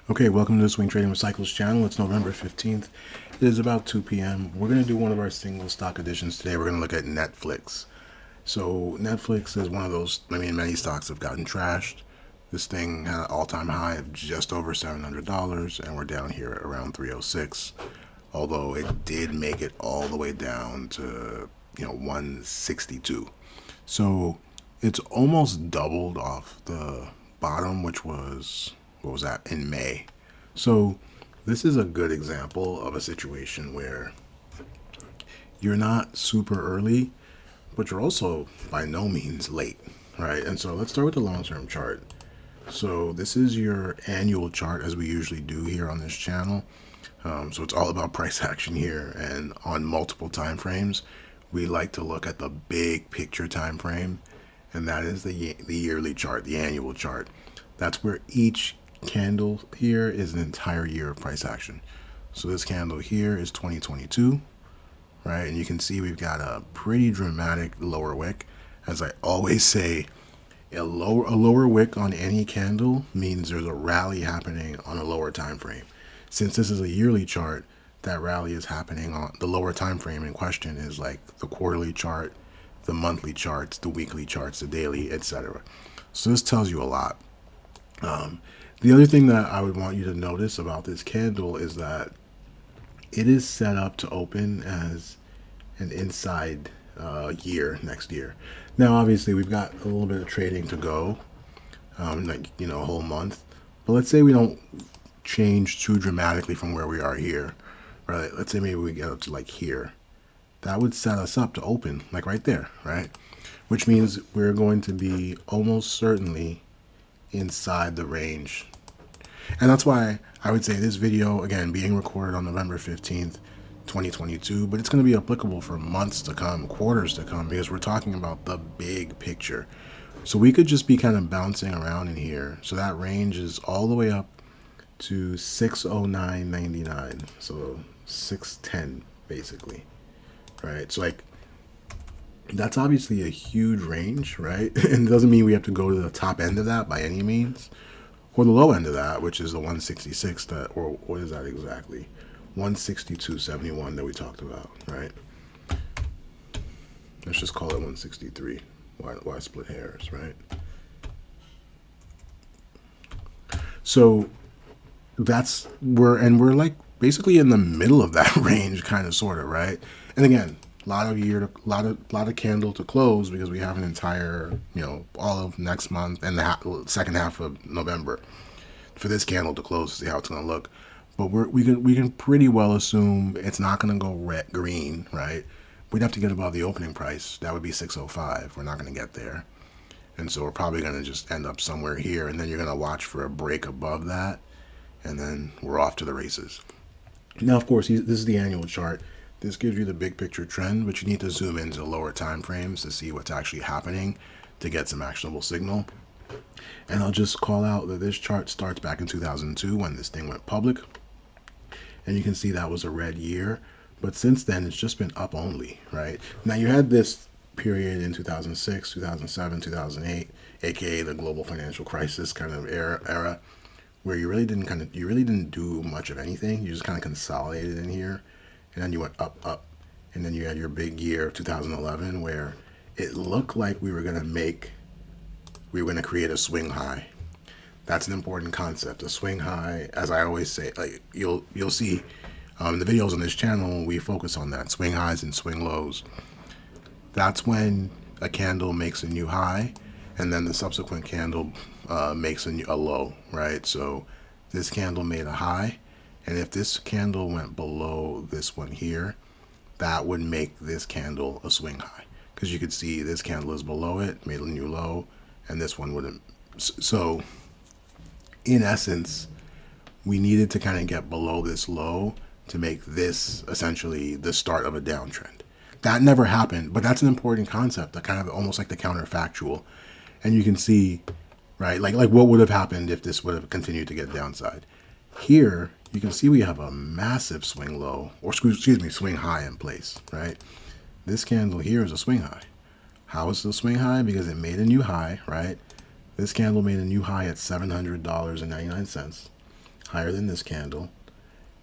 Okay, welcome to the Swing Trading with Cycles channel. It's November 15th. It is about 2 p.m. We're going to do one of our single stock editions today. We're going to look at Netflix. So Netflix is one of those, many stocks have gotten trashed. This thing had an all-time high of just over $700, and we're down here at around 306. Although it did make it all the way down to, 162. So it's almost doubled off the bottom, which was, what was that, in May. So this is a good example of a situation where you're not super early, but you're also by no means late, right? And so let's start with the long-term chart. So this is your annual chart, as we usually do here on this channel. So it's all about price action here, and on multiple time frames, we like to look at the big picture time frame, and that is the yearly chart, the annual chart. That's where each candle here is an entire year of price action. So this candle here is 2022, right? And you can see we've got a pretty dramatic lower wick. As I always say, a lower wick on any candle means there's a rally happening on a lower time frame. Since this is a yearly chart, that rally is happening on the lower time frame in question is like the quarterly chart, the monthly charts, the weekly charts, the daily, etc. So this tells you a lot. The other thing that I would want you to notice about this candle is that it is set up to open as an inside year next year. Now, obviously, we've got a little bit of trading to go, a whole month. But let's say we don't change too dramatically from where we are here, right? Let's say maybe we get up to like here. That would set us up to open like right there, right? Which means we're going to be almost certainly inside the range. And that's why I would say this video, again, being recorded on November 15th, 2022, but it's going to be applicable for months to come, quarters to come, because we're talking about the big picture. So we could just be kind of bouncing around in here. So that range is all the way up to 609.99. So 610 basically, right? So like that's obviously a huge range, right? And it doesn't mean we have to go to the top end of that by any means, or the low end of that, which is the 166 that, or what is that exactly? 162.71 that we talked about, right? Let's just call it 163. Why split hairs, right? So we're like basically in the middle of that range, kind of, sort of, right? And again, a lot of candle to close because we have an entire, all of next month and the second half of November for this candle to close to see how it's going to look. But we can pretty well assume it's not going to go green, right? We'd have to get above the opening price. That would be 605. We're not going to get there. And so we're probably going to just end up somewhere here, and then you're going to watch for a break above that, and then we're off to the races. Now, of course, this is the annual chart. This gives you the big picture trend, but you need to zoom into lower time frames to see what's actually happening to get some actionable signal. And I'll just call out that this chart starts back in 2002 when this thing went public. And you can see that was a red year. But since then, it's just been up only, right? Now, you had this period in 2006, 2007, 2008, aka the global financial crisis kind of era where you really didn't do much of anything. You just kind of consolidated in here, and then you went up, and then you had your big year of 2011 where it looked like we were going to create a swing high. That's an important concept. A swing high, as I always say, like you'll see in the videos on this channel, we focus on that, swing highs and swing lows. That's when a candle makes a new high, and then the subsequent candle makes a low, right? So this candle made a high, and if this candle went below this one here, that would make this candle a swing high, because you could see this candle is below it, made a new low, and this one wouldn't. So in essence, we needed to kind of get below this low to make this essentially the start of a downtrend. That never happened, but that's an important concept, that kind of almost like the counterfactual. And you can see, right, like what would have happened if this would have continued to get downside. Here, you can see we have a massive swing low, or excuse me, swing high in place, right? This candle here is a swing high. How is it a swing high? Because it made a new high, right? This candle made a new high at $700.99. higher than this candle,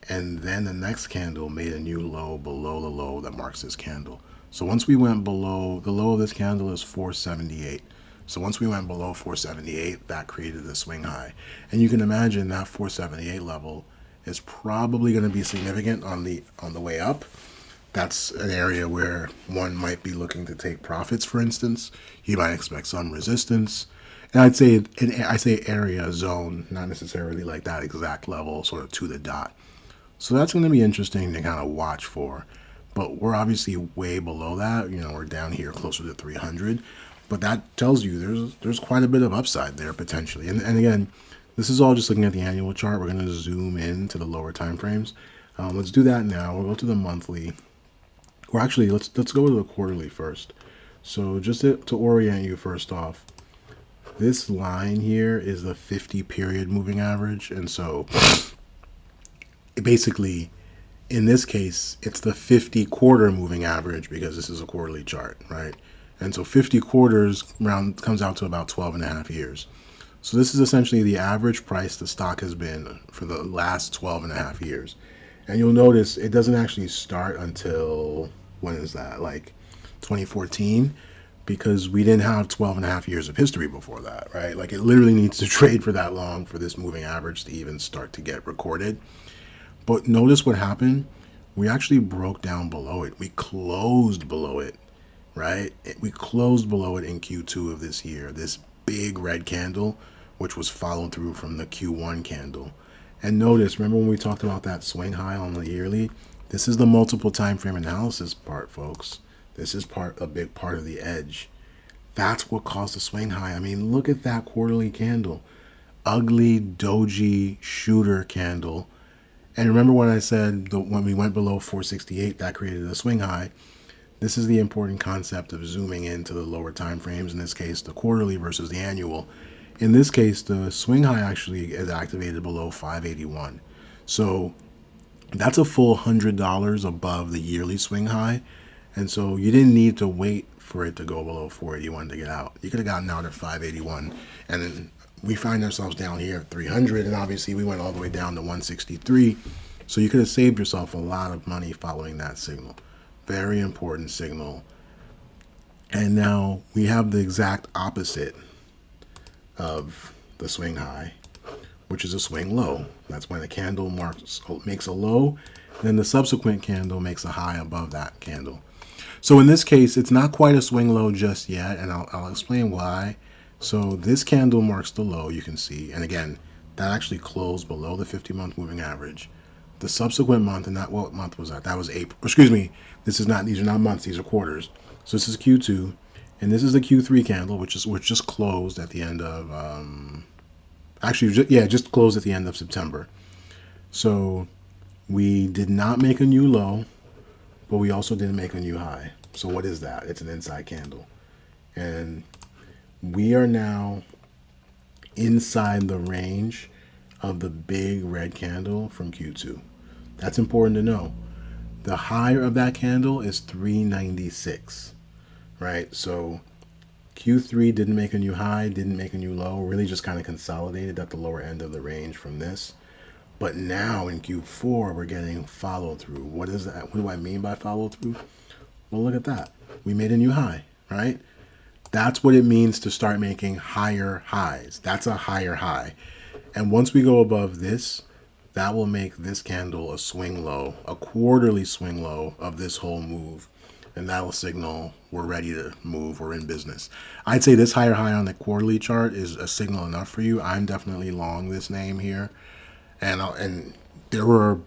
and then the next candle made a new low below the low that marks this candle. So once we went below, the low of this candle is 478. So once we went below 478, that created the swing high. And you can imagine that 478 level is probably going to be significant on the way up. That's an area where one might be looking to take profits, for instance. You might expect some resistance. And I say area, zone, not necessarily like that exact level, sort of to the dot. So that's going to be interesting to kind of watch for. But we're obviously way below that. We're down here closer to 300. But that tells you there's quite a bit of upside there potentially. And again, this is all just looking at the annual chart. We're going to zoom in to the lower time frames. Let's do that now. We'll go to the monthly. Or actually, let's go to the quarterly first. So just to orient you first off, this line here is the 50 period moving average. And so basically, in this case, it's the 50 quarter moving average because this is a quarterly chart, right? And so 50 quarters comes out to about 12 and a half years. So this is essentially the average price the stock has been for the last 12 and a half years. And you'll notice it doesn't actually start until, when is that? Like 2014, because we didn't have 12 and a half years of history before that, right? Like it literally needs to trade for that long for this moving average to even start to get recorded. But notice what happened. We actually broke down below it. We closed below it, right? We closed below it in Q2 of this year, this big red candle, which was followed through from the Q1 candle. And notice, remember when we talked about that swing high on the yearly? This is the multiple time frame analysis part, folks. This is a big part of the edge. That's what caused the swing high. I mean, look at that quarterly candle. Ugly, doji, shooter candle. And remember when I said when we went below 468, that created a swing high. This is the important concept of zooming into the lower time frames, in this case, the quarterly versus the annual. In this case, the swing high actually is activated below 581. So that's a full $100 above the yearly swing high. And so you didn't need to wait for it to go below 481 to get out. You could have gotten out at 581. And then we find ourselves down here at 300. And obviously we went all the way down to 163. So you could have saved yourself a lot of money following that signal. Very important signal. And now we have the exact opposite of the swing high, which is a swing low. That's when a candle makes a low, then the subsequent candle makes a high above that candle. So in this case, it's not quite a swing low just yet, and I'll explain why. So this candle marks the low, you can see, and again, that actually closed below the 50-month moving average. The subsequent month, and what month was that? That was April. Excuse me, these are not months, these are quarters. So this is Q2, and this is the Q3 candle, which just closed at the end of, just closed at the end of September. So we did not make a new low, but we also didn't make a new high. So what is that? It's an inside candle. And we are now inside the range of the big red candle from Q2. That's important to know. The high of that candle is 396, right? So Q3 didn't make a new high, didn't make a new low, really just kind of consolidated at the lower end of the range from this. But now in Q4, we're getting follow through. What is that? What do I mean by follow through? Well, look at that. We made a new high, right? That's what it means to start making higher highs. That's a higher high. And once we go above this, that will make this candle a swing low, a quarterly swing low of this whole move. And that will signal we're ready to move, we're in business. I'd say this higher high on the quarterly chart is a signal enough for you. I'm definitely long this name here. And there were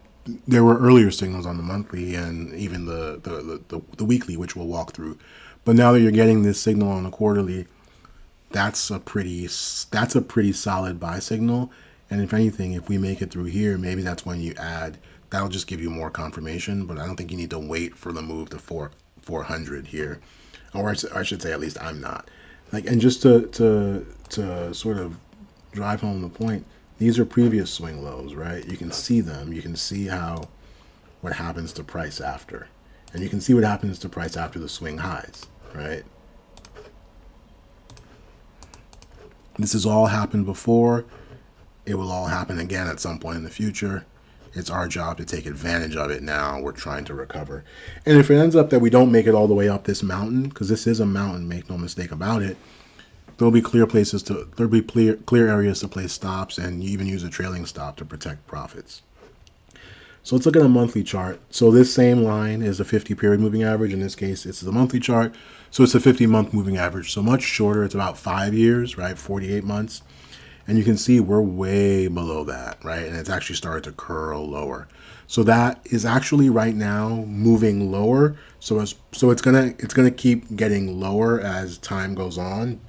earlier signals on the monthly and even the weekly, which we'll walk through. But now that you're getting this signal on the quarterly, that's a pretty solid buy signal. And if anything, if we make it through here, maybe that's when you add. That'll just give you more confirmation. But I don't think you need to wait for the move to 400 here, or I should say, at least I'm not. And just to sort of drive home the point, these are previous swing lows, right? You can see them. You can see what happens to price after, and you can see what happens to price after the swing highs, right? This has all happened before. It will all happen again at some point in the future. It's our job to take advantage of it now. We're trying to recover. And if it ends up that we don't make it all the way up this mountain, because this is a mountain, make no mistake about it, there'll be clear areas to place stops, and you even use a trailing stop to protect profits. So let's look at a monthly chart. So this same line is a 50 period moving average. In this case, it's the monthly chart. So it's a 50-month moving average. So much shorter. It's about 5 years, right? 48 months. And you can see we're way below that, right? And it's actually started to curl lower. So that is actually right now moving lower. So it's gonna keep getting lower as time goes on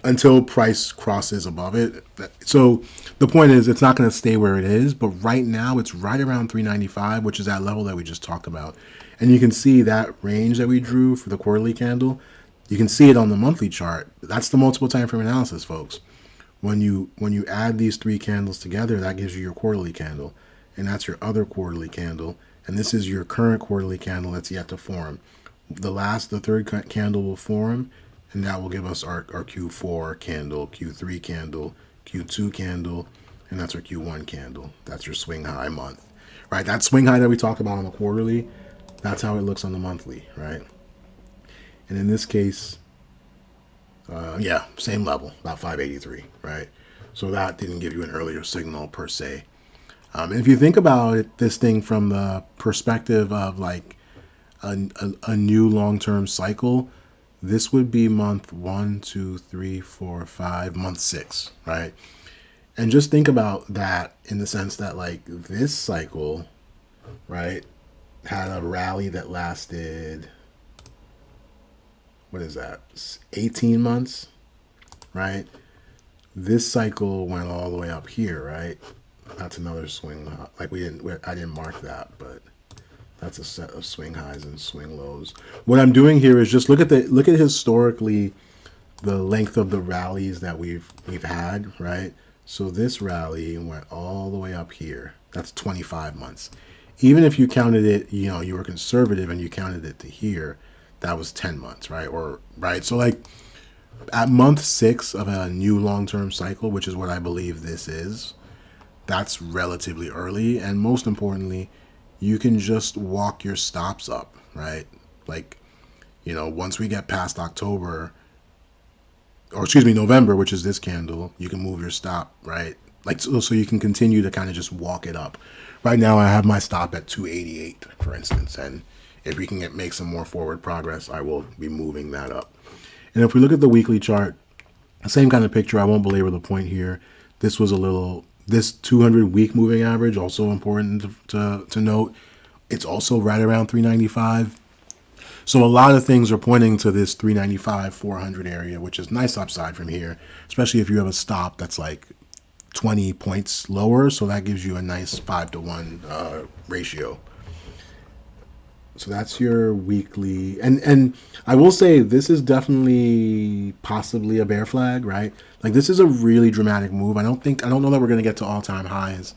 until price crosses above it. So the point is, it's not going to stay where it is, but right now it's right around 395, which is that level that we just talked about. And you can see that range that we drew for the quarterly candle. You can see it on the monthly chart. That's the multiple time frame analysis, folks. When you add these three candles together, that gives you your quarterly candle, and that's your other quarterly candle, and this is your current quarterly candle that's yet to form. The third candle will form, and that will give us our Q4 candle, Q3 candle, Q2 candle, and that's our Q1 candle. That's your swing high month, right? That swing high that we talked about on the quarterly, that's how it looks on the monthly, right? And in this case, same level, about 583, right? So that didn't give you an earlier signal per se. And if you think about it, this thing from the perspective of like a new long-term cycle, this would be month 1, 2, 3, 4, 5, month 6, right? And just think about that in the sense that like this cycle, right, had a rally that lasted, what is that, 18 months, right? This cycle went all the way up here, right? That's another swing. Like I didn't mark that, but that's a set of swing highs and swing lows. What I'm doing here is just look at historically the length of the rallies that we've had, right? So this rally went all the way up here. That's 25 months. Even if you counted it, you were conservative and you counted it to here, that was 10 months, right? So like at month 6 of a new long-term cycle, which is what I believe this is, that's relatively early. And most importantly, you can just walk your stops up, right? Like, once we get past November, which is this candle, you can move your stop, right? Like, so you can continue to kind of just walk it up. Right now, I have my stop at 288, for instance, and if we can make some more forward progress, I will be moving that up. And if we look at the weekly chart, same kind of picture. I won't belabor the point here. This 200-week moving average, also important to note. It's also right around 395. So a lot of things are pointing to this 395, 400 area, which is nice upside from here, especially if you have a stop that's like 20 points lower. So that gives you a nice 5-to-1 ratio. So that's your weekly. And I will say this is definitely possibly a bear flag, right? Like this is a really dramatic move. I don't know that we're going to get to all-time highs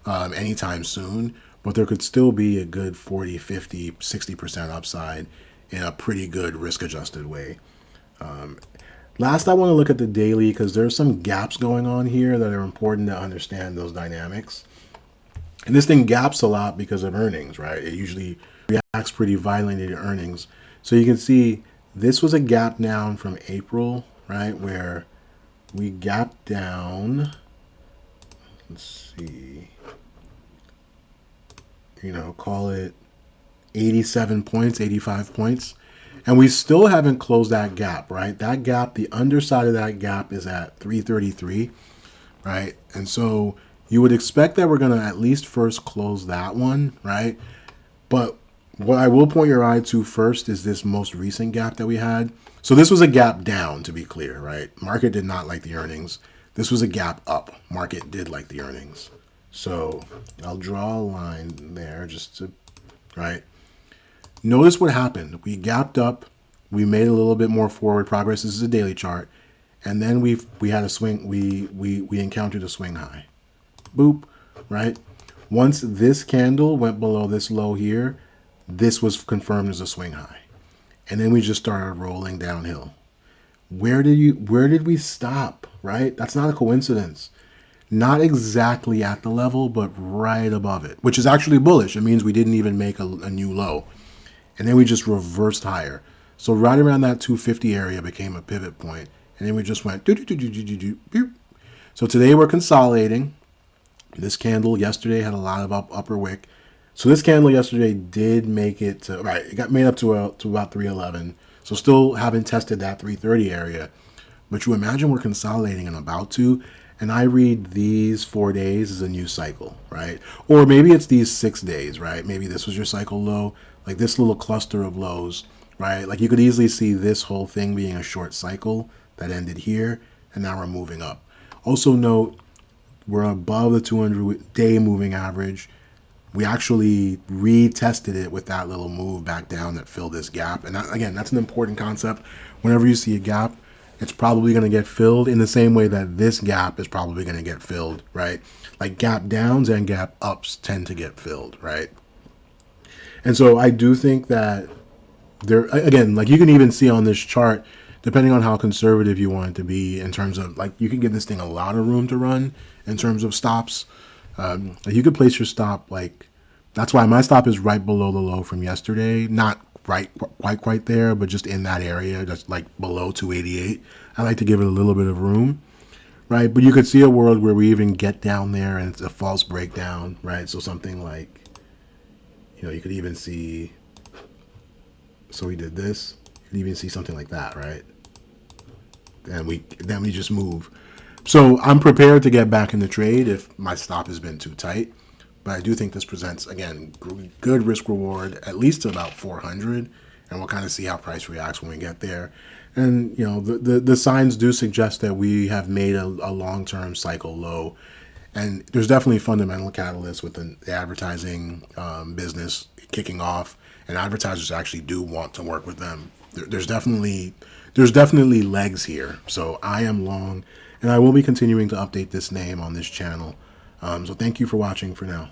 anytime soon, but there could still be a good 40, 50, 60% upside in a pretty good risk-adjusted way. Last, I want to look at the daily because there's some gaps going on here that are important to understand those dynamics. And this thing gaps a lot because of earnings, right? It usually reacts pretty violently to earnings. So you can see this was a gap down from April, right? Where we gapped down, let's see, call it 87 points, 85 points. And we still haven't closed that gap, right? That gap, the underside of that gap is at 333, right? And so you would expect that we're going to at least first close that one, right? But what I will point your eye to first is this most recent gap that we had. So this was a gap down, to be clear, right? Market did not like the earnings. This was a gap up. Market did like the earnings. So I'll draw a line there right? Notice what happened. We gapped up. We made a little bit more forward progress. This is a daily chart. And then we had a swing. We encountered a swing high. Boop, right? Once this candle went below this low here, this was confirmed as a swing high. And then we just started rolling downhill. Where did we stop, right? That's not a coincidence. Not exactly at the level, but right above it, which is actually bullish. It means we didn't even make a new low. And then we just reversed higher. So right around that 250 area became a pivot point. And then we just went do do do do do do do. So today we're consolidating. This candle yesterday had a lot of upper wick. So this candle yesterday did make it to, right, it got made up to about 311. So still haven't tested that 330 area. But you imagine we're consolidating and about to, and I read these 4 days as a new cycle, right? Or maybe it's these 6 days, right? Maybe this was your cycle low, like this little cluster of lows, right? Like you could easily see this whole thing being a short cycle that ended here, and now we're moving up. Also note, we're above the 200-day moving average. We actually retested it with that little move back down that filled this gap. And that, again, that's an important concept. Whenever you see a gap, it's probably going to get filled in the same way that this gap is probably going to get filled, right? Like gap downs and gap ups tend to get filled, right? And so I do think that there, again, like you can even see on this chart, depending on how conservative you want it to be in terms of, like, you can give this thing a lot of room to run in terms of stops. Like you could place your stop, like, that's why my stop is right below the low from yesterday. Not right, quite there, but just in that area, just like below 288. I like to give it a little bit of room, right? But you could see a world where we even get down there and it's a false breakdown, right? So something like, you could even see, so we did this, you could even see something like that, right? And then we just move. So I'm prepared to get back in the trade if my stop has been too tight. But I do think this presents, again, good risk reward, at least to about 400. And we'll kind of see how price reacts when we get there. And, the signs do suggest that we have made a long-term cycle low. And there's definitely fundamental catalysts with the advertising business kicking off. And advertisers actually do want to work with them. There's definitely legs here. So I am long. And I will be continuing to update this name on this channel. So thank you for watching for now.